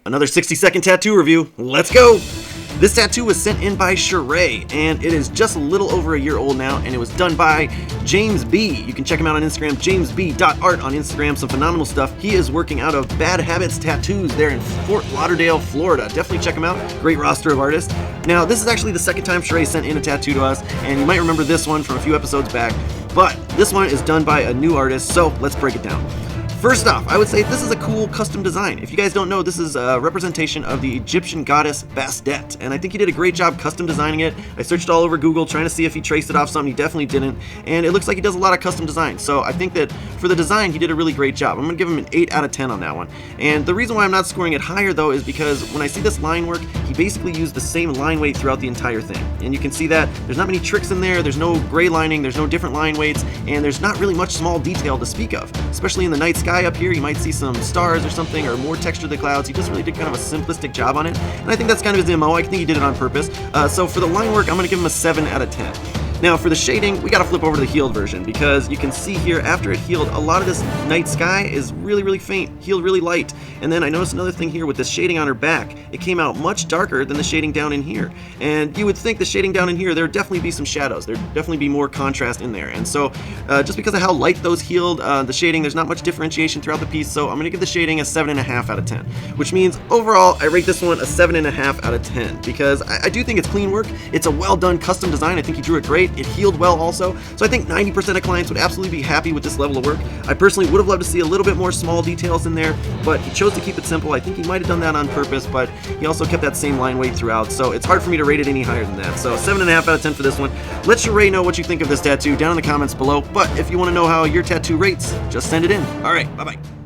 Another 60-second tattoo review. Let's go! This tattoo was sent in by Sheree, and it is just a little over a year old now, and it was done by James B. You can check him out on Instagram, jamesb.art on Instagram. Some phenomenal stuff. He is working out of Bad Habits Tattoos there in Fort Lauderdale, Florida. Definitely check him out. Great roster of artists. Now, this is actually the second time Sheree sent in a tattoo to us, and you might remember this one from a few episodes back, but this one is done by a new artist, so let's break it down. First off, I would say this is a cool custom design. If you guys don't know, this is a representation of the Egyptian goddess Bastet, and I think he did a great job custom designing it. I searched all over Google trying to see if he traced it off something. He definitely didn't, and it looks like he does a lot of custom designs. So I think that for the design, he did a really great job. I'm gonna give him an 8 out of 10 on that one. And the reason why I'm not scoring it higher though is because when I see this line work, he basically used the same line weight throughout the entire thing. And you can see that there's not many tricks in there, there's no gray lining, there's no different line weights, and there's not really much small detail to speak of. Especially in the night sky up here, you might see some stars or something, or more texture to the clouds. He just really did kind of a simplistic job on it, and I think that's kind of his MO. I think he did it on purpose. So for the line work, I'm going to give him a 7 out of 10. Now for the shading, we gotta flip over to the healed version, because you can see here after it healed, a lot of this night sky is really faint, healed really light. And then I noticed another thing here with this shading on her back, it came out much darker than the shading down in here. And you would think the shading down in here, there'd definitely be some shadows, there'd definitely be more contrast in there. And so just because of how light those healed, the shading, there's not much differentiation throughout the piece, so I'm gonna give the shading a 7.5 out of 10. Which means overall, I rate this one a 7.5 out of 10, because I do think it's clean work, it's a well done custom design, I think he drew it great, it healed well also, so I think 90% of clients would absolutely be happy with this level of work. I personally would have loved to see a little bit more small details in there, but he chose to keep it simple. I think he might have done that on purpose, but he also kept that same line weight throughout, so it's hard for me to rate it any higher than that. So 7.5 out of 10 for this one. Let Sheree know what you think of this tattoo down in the comments below, but if you want to know how your tattoo rates, just send it in. Alright, bye-bye.